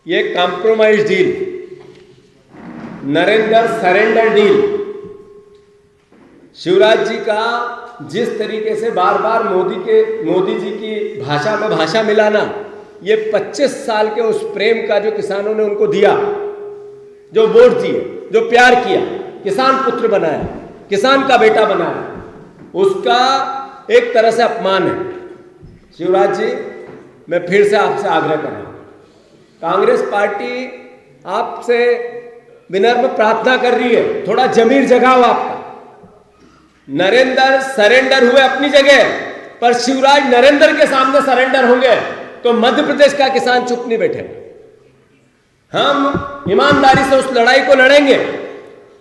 ये compromise deal, Narendra surrender deal, Shivraj ji का जिस तरीके से बार बार मोदी जी की भाषा में भाषा मिलाना, ये 25 साल के उस प्रेम का जो किसानों ने उनको दिया, जो वोट दिए, जो प्यार किया, किसान पुत्र बनाया, किसान का बेटा बनाया, उसका एक तरह से अपमान है। शिवराज जी, मैं फिर से आपसे आग्रह कर रहा हूं, कांग्रेस पार्टी आपसे विनम्र प्रार्थना कर रही है, थोड़ा जमीर जगाओ आपका। नरेंद्र सरेंडर हुए अपनी जगह, पर शिवराज नरेंद्र के सामने सरेंडर होंगे तो मध्य प्रदेश का किसान चुप नहीं बैठेगा। हम ईमानदारी से उस लड़ाई को लड़ेंगे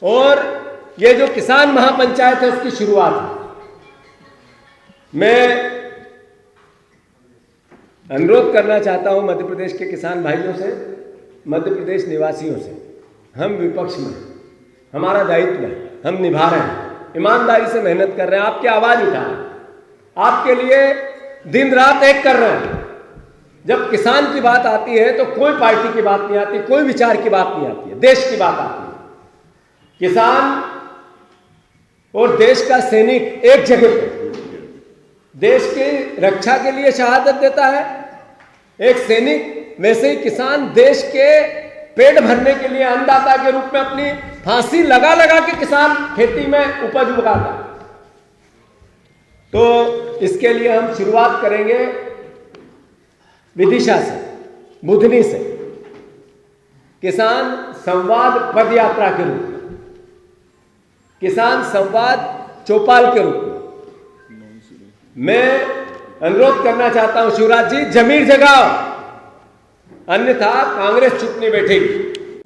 और ये जो किसान महापंचायत है उसकी शुरुआत है। मैं अनुरोध करना चाहता हूं मध्य प्रदेश के किसान भाइयों से, मध्य प्रदेश निवासियों से, हम विपक्ष में, हमारा दायित्व है, हम निभा रहे हैं, ईमानदारी से मेहनत कर रहे हैं, आपकी आवाज उठा रहे हैं, आपके लिए दिन रात एक कर रहे हैं। जब किसान की बात आती है तो कोई पार्टी की बात नहीं आती, कोई विचार की बात नहीं आती है, देश की बात आती है। किसान और देश का सैनिक एक जगह पे देश की रक्षा के लिए शहादत देता है, एक सैनिक, वैसे ही किसान देश के पेट भरने के लिए अन्नदाता के रूप में अपनी फांसी लगा लगा के किसान खेती में उपज उगाता है। तो इसके लिए हम शुरुआत करेंगे विदिशा से, बुधनी से, किसान संवाद पद यात्रा के रूप में, किसान संवाद चौपाल के रूप में। मैं अनुरोध करना चाहता हूं शिवराज जी, जमीर जगाओ, अन्यथा कांग्रेस चुप नहीं बैठेगी।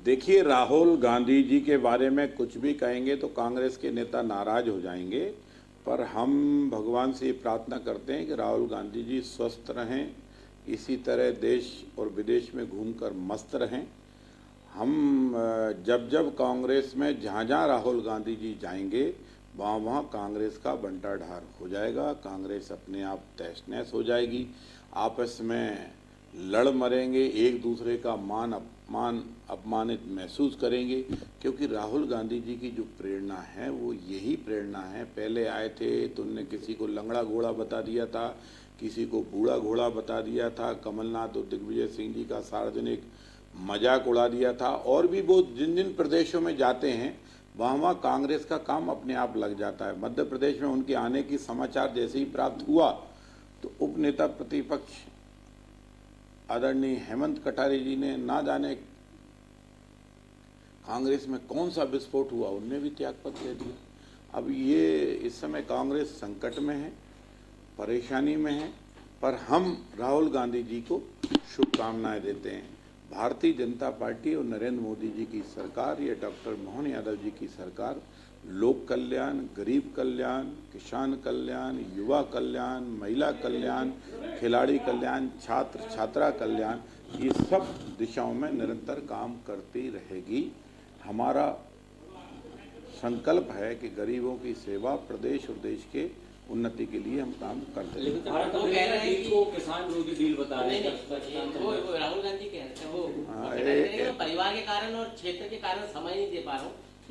देखिए, राहुल गांधी जी के बारे में कुछ भी कहेंगे तो कांग्रेस के नेता नाराज हो जाएंगे, पर हम भगवान से प्रार्थना करते हैं कि राहुल गांधी जी स्वस्थ रहें, इसी तरह देश और विदेश में घूमकर मस्त रहें। हम जब जब कांग्रेस में जहाँ जहाँ राहुल गांधी जी जाएंगे वहाँ वहाँ कांग्रेस का बंटा ढार हो जाएगा, कांग्रेस अपने आप तहस नहस हो जाएगी, आपस में लड़ मरेंगे, एक दूसरे का मान अपमानित महसूस करेंगे, क्योंकि राहुल गांधी जी की जो प्रेरणा है वो यही प्रेरणा है। पहले आए थे तो उनने किसी को लंगड़ा घोड़ा बता दिया था, किसी को बूढ़ा घोड़ा बता दिया था, कमलनाथ और दिग्विजय सिंह जी का सार्वजनिक मजाक उड़ा दिया था, और भी वो जिन जिन प्रदेशों में जाते हैं वहाँ वहाँ कांग्रेस का काम अपने आप लग जाता है। मध्य प्रदेश में उनके आने की समाचार जैसे ही प्राप्त हुआ तो उप नेता प्रतिपक्ष आदरणीय हेमंत कटारे जी ने ना जाने कांग्रेस में कौन सा विस्फोट हुआ, उनने भी त्यागपत्र दे दिया। अब ये इस समय कांग्रेस संकट में है, परेशानी में है, पर हम राहुल गांधी जी को शुभकामनाएं देते हैं। भारतीय जनता पार्टी और नरेंद्र मोदी जी की सरकार, ये डॉक्टर मोहन यादव जी की सरकार, लोक कल्याण, गरीब कल्याण, किसान कल्याण, युवा कल्याण, महिला कल्याण, खिलाड़ी कल्याण, छात्र छात्रा कल्याण, ये सब दिशाओं में निरंतर काम करती रहेगी। हमारा संकल्प है कि गरीबों की सेवा, प्रदेश और देश के उन्नति के लिए हम काम करते हैं। लेकिन भारत वो कह रहे हैं कि किसान विरोधी डील बता रहे हैं। वो राहुल गांधी कह रहे हैं, वो परिवार के कारण और क्षेत्र के कारण समय नहीं दे पा रहा हूँ,